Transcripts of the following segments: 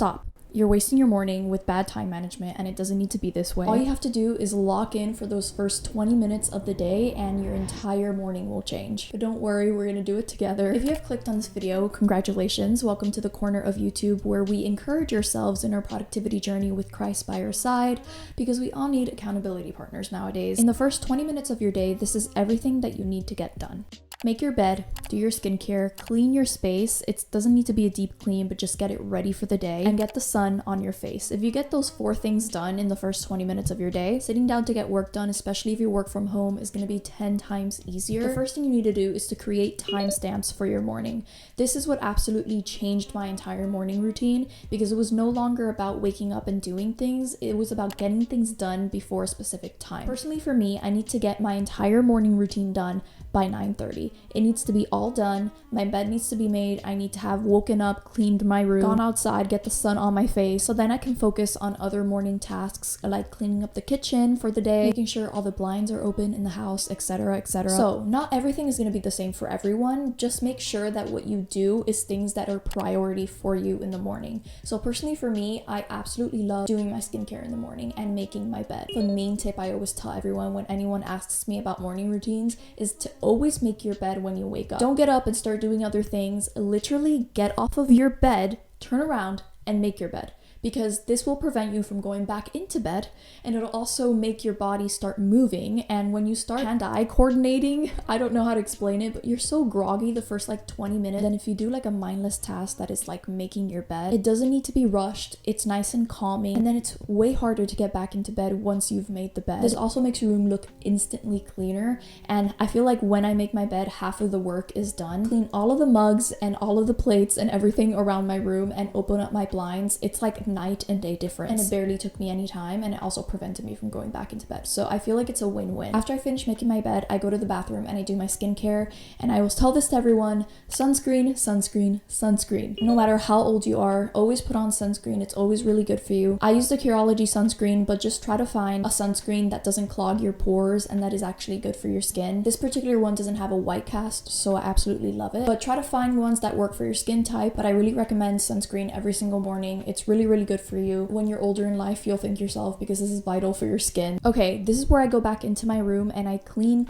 stop. You're wasting your morning with bad time management, and it doesn't need to be this way. All you have to do is lock in for those first 20 minutes of the day and your entire morning will change. But don't worry, we're gonna do it together. If you have clicked on this video, congratulations. Welcome to the corner of YouTube where we encourage ourselves in our productivity journey with Christ by our side, because we all need accountability partners nowadays. In the first 20 minutes of your day, this is everything that you need to get done. Make your bed, do your skincare, clean your space. It doesn't need to be a deep clean, but just get it ready for the day and get the sun on your face. If you get those 4 things done in the first 20 minutes of your day, sitting down to get work done, especially if you work from home, is going to be 10 times easier. The first thing you need to do is to create timestamps for your morning. This is what absolutely changed my entire morning routine, because it was no longer about waking up and doing things. It was about getting things done before a specific time. Personally, for me, I need to get my entire morning routine done by 9:30. It needs to be all done. My bed needs to be made. I need to have woken up, cleaned my room, gone outside, get the sun on my face, so then I can focus on other morning tasks like cleaning up the kitchen for the day, making sure all the blinds are open in the house, etc., etc. So not everything is going to be the same for everyone. Just make sure that what you do is things that are priority for you in the morning. So personally for me, I absolutely love doing my skincare in the morning and making my bed. The main tip I always tell everyone when anyone asks me about morning routines is to always make your bed when you wake up. Don't get up and start doing other things. Literally get off of your bed, turn around, and make your bed, because this will prevent you from going back into bed, and it'll also make your body start moving. And when you start hand-eye coordinating, I don't know how to explain it, but you're so groggy the first like 20 minutes. Then if you do like a mindless task that is like making your bed, it doesn't need to be rushed. It's nice and calming, and then it's way harder to get back into bed once you've made the bed. This also makes your room look instantly cleaner, and I feel like when I make my bed, half of the work is done. Clean all of the mugs and all of the plates and everything around my room and open up my blinds. It's like night and day difference, and it barely took me any time, and it also prevented me from going back into bed. So I feel like it's a win-win. After I finish making my bed, I go to the bathroom and I do my skincare, and I always tell this to everyone: sunscreen, sunscreen, sunscreen. No matter how old you are, always put on sunscreen. It's always really good for you. I use the Curology sunscreen, but just try to find a sunscreen that doesn't clog your pores and that is actually good for your skin. This particular one doesn't have a white cast, so I absolutely love it, but try to find ones that work for your skin type. But I really recommend sunscreen every single morning. It's really good for you. When you're older in life, you'll thank yourself, because this is vital for your skin. Okay, this is where I go back into my room and I clean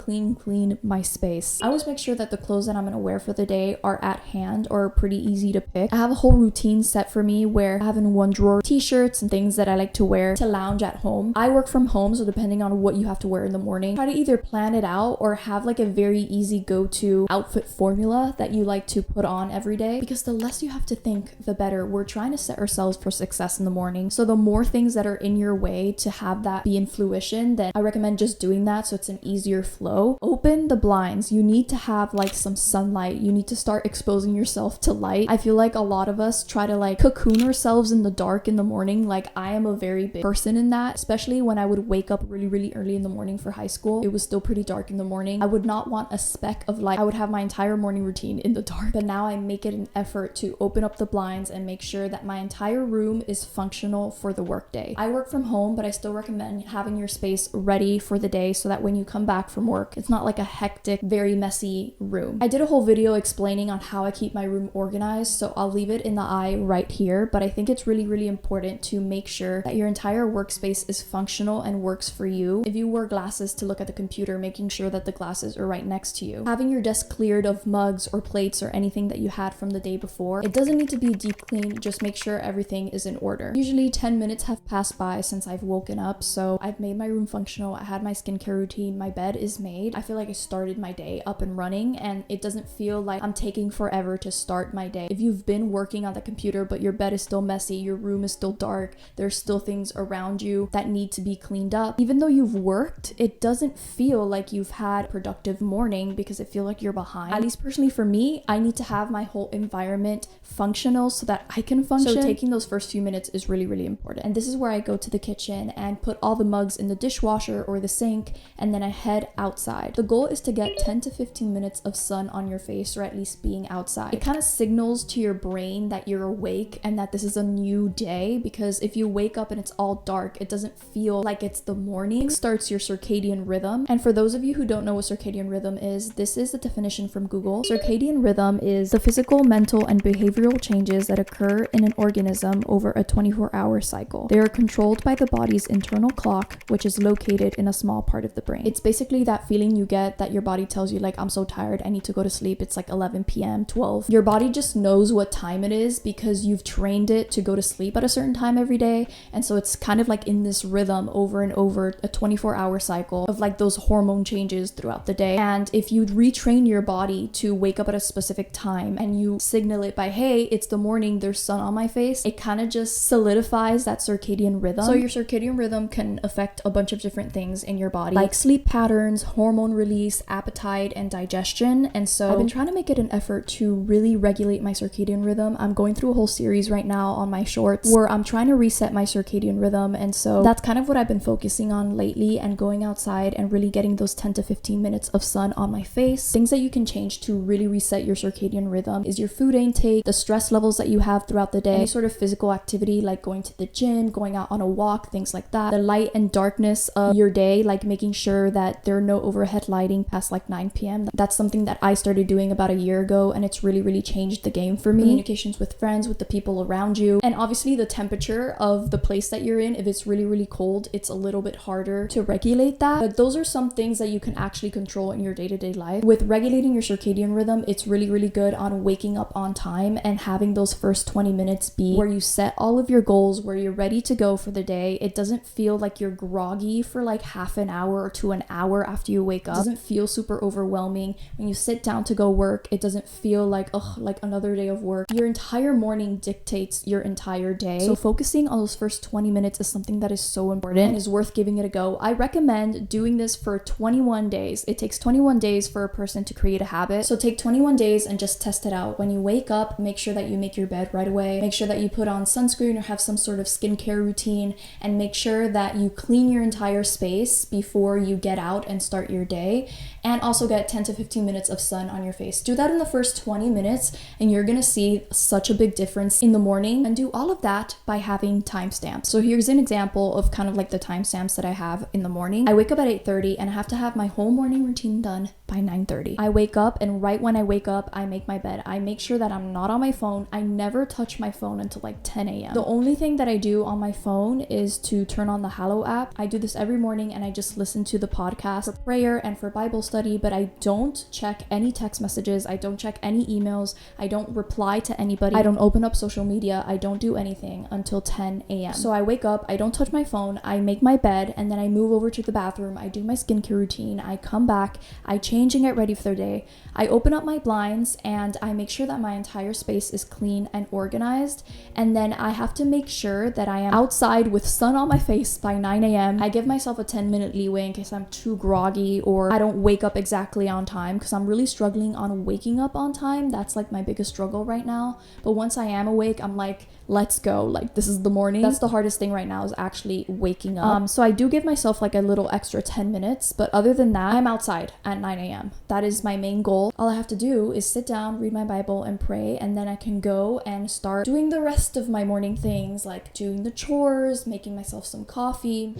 my space. I always make sure that the clothes that I'm gonna wear for the day are at hand or pretty easy to pick. I have a whole routine set for me where I have in one drawer t-shirts and things that I like to wear to lounge at home. I work from home, so depending on what you have to wear in the morning, try to either plan it out or have like a very easy go-to outfit formula that you like to put on every day, because the less you have to think, the better. We're trying to set ourselves for success in the morning, so the more things that are in your way to have that be in fruition, then I recommend just doing that so it's an easier flow. Open the blinds. You need to have like some sunlight. You need to start exposing yourself to light. I feel like a lot of us try to like cocoon ourselves in the dark in the morning. Like I am a very big person in that, especially when I would wake up really early in the morning for high school. It was still pretty dark in the morning. I would not want a speck of light. I would have my entire morning routine in the dark. But now I make it an effort to open up the blinds and make sure that my entire room is functional for the workday. I work from home, but I still recommend having your space ready for the day so that when you come back from work, it's not like a hectic, very messy room. I did a whole video explaining on how I keep my room organized, so I'll leave it in the eye right here, but I think it's really important to make sure that your entire workspace is functional and works for you. If you wear glasses to look at the computer, making sure that the glasses are right next to you. Having your desk cleared of mugs or plates or anything that you had from the day before. It doesn't need to be a deep clean, just make sure everything is in order. Usually 10 minutes have passed by since I've woken up, so I've made my room functional. I had my skincare routine, my bed is made. I feel like I started my day up and running, and it doesn't feel like I'm taking forever to start my day. If you've been working on the computer but your bed is still messy, your room is still dark, there's still things around you that need to be cleaned up, even though you've worked, it doesn't feel like you've had a productive morning because it feels like you're behind. At least personally for me, I need to have my whole environment functional so that I can function. So taking those first few minutes is really important. And this is where I go to the kitchen and put all the mugs in the dishwasher or the sink, and then I head outside. The goal is to get 10 to 15 minutes of sun on your face, or at least being outside. It kind of signals to your brain that you're awake and that this is a new day, because if you wake up and it's all dark, it doesn't feel like it's the morning. It starts your circadian rhythm. And for those of you who don't know what circadian rhythm is, this is the definition from Google. Circadian rhythm is the physical, mental, and behavioral changes that occur in an organism over a 24-hour cycle. They are controlled by the body's internal clock, which is located in a small part of the brain. It's basically that feeling you get that your body tells you like, I'm so tired, I need to go to sleep. It's like 11 p.m., 12. Your body just knows what time it is because you've trained it to go to sleep at a certain time every day. And so it's kind of like in this rhythm over and over, a 24-hour cycle of like those hormone changes throughout the day. And if you retrain your body to wake up at a specific time and you signal it by, hey, it's the morning, there's sun on my face, it kind of just solidifies that circadian rhythm. So your circadian rhythm can affect a bunch of different things in your body, like sleep patterns, hormone release, appetite, and digestion. And so I've been trying to make it an effort to really regulate my circadian rhythm. I'm going through a whole series right now on my shorts where I'm trying to reset my circadian rhythm. And so that's kind of what I've been focusing on lately, and going outside and really getting those 10 to 15 minutes of sun on my face. Things that you can change to really reset your circadian rhythm is your food intake, the stress levels that you have throughout the day, any sort of physical activity like going to the gym, going out on a walk, things like that, the light and darkness of your day, like making sure that there are no overhead lighting past like 9 p.m. That's something that I started doing about a year ago, and it's really changed the game for me. Communications with friends, with the people around you, and obviously the temperature of the place that you're in. If it's really cold, it's a little bit harder to regulate that, but those are some things that you can actually control in your day-to-day life. With regulating your circadian rhythm, it's really good on waking up on time and having those first 20 minutes be where you set all of your goals, where you're ready to go for the day. It doesn't feel like you're groggy for like half an hour or to an hour after you wake up. It doesn't feel super overwhelming. When you sit down to go work, it doesn't feel like, ugh, like another day of work. Your entire morning dictates your entire day. So focusing on those first 20 minutes is something that is so important and is worth giving it a go. I recommend doing this for 21 days. It takes 21 days for a person to create a habit. So take 21 days and just test it out. When you wake up, make sure that you make your bed right away. Make sure that you put on sunscreen or have some sort of skincare routine, and make sure that you clean your entire space before you get out and start your day, and also get 10 to 15 minutes of sun on your face. Do that in the first 20 minutes and you're gonna see such a big difference in the morning. And do all of that by having timestamps. So here's an example of kind of like the timestamps that I have in the morning. I wake up at 8:30 and I have to have my whole morning routine done by 9:30. I wake up, and right when I wake up, I make my bed. I make sure that I'm not on my phone. I never touch my phone until like 10 a.m. The only thing that I do on my phone is to turn on the Hallow app. I do this every morning and I just listen to the podcast for prayer and for Bible study, but I don't check any text messages. I don't check any emails. I don't reply to anybody. I don't open up social media. I don't do anything until 10 a.m. So I wake up, I don't touch my phone, I make my bed, and then I move over to the bathroom. I do my skincare routine. I come back, I change and get ready for the day. I open up my blinds and I make sure that my entire space is clean and organized. And then I have to make sure that I am outside with sun on my face by 9 a.m. I give myself a 10-minute leeway in case I'm too groggy or I don't wake up exactly on time, because I'm really struggling on waking up on time. That's like my biggest struggle right now. But once I am awake, I'm like, let's go. Like, this is the morning. That's the hardest thing right now, is actually waking up. So I do give myself like a little extra 10 minutes, but other than that, I'm outside at 9 a.m. That is my main goal. All I have to do is sit down, read my Bible, and pray, and then I can go and start doing the rest of my morning things, like doing the chores, making myself some coffee.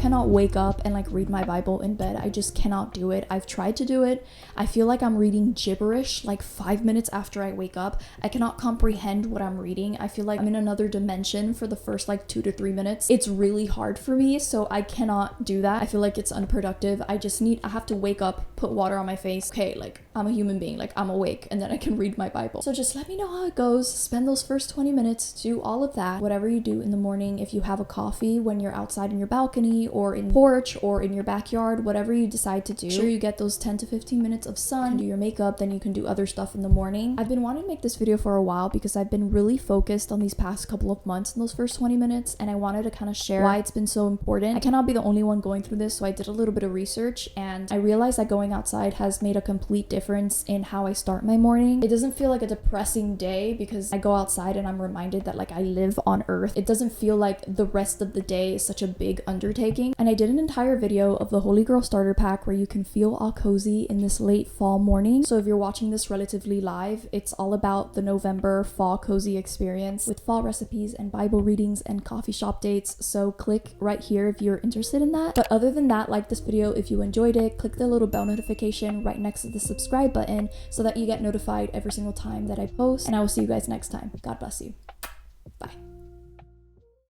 Cannot wake up and like read my Bible in bed. I just cannot do it. I've tried to do it. I feel like I'm reading gibberish like 5 minutes after I wake up. I cannot comprehend what I'm reading. I feel like I'm in another dimension for the first like 2 to 3 minutes. It's really hard for me, so I cannot do that. I feel like it's unproductive. I have to wake up, put water on my face. Okay, like I'm a human being, like I'm awake, and then I can read my Bible. So just let me know how it goes. Spend those first 20 minutes, do all of that. Whatever you do in the morning, if you have a coffee when you're outside in your balcony, or or in the porch or in your backyard, whatever you decide to do. Sure, you get those 10 to 15 minutes of sun, do your makeup, then you can do other stuff in the morning. I've been wanting to make this video for a while because I've been really focused on these past couple of months in those first 20 minutes, and I wanted to kind of share why it's been so important. I cannot be the only one going through this, so I did a little bit of research and I realized that going outside has made a complete difference in how I start my morning. It doesn't feel like a depressing day because I go outside and I'm reminded that like I live on Earth. It doesn't feel like the rest of the day is such a big undertaking. And I did an entire video of the Holy Girl starter pack where you can feel all cozy in this late fall morning. So if you're watching this relatively live, it's all about the November fall cozy experience with fall recipes and Bible readings and coffee shop dates. So click right here if you're interested in that. But other than that, like this video if you enjoyed it, click the little bell notification right next to the subscribe button so that you get notified every single time that I post, and I will see you guys next time. God bless you.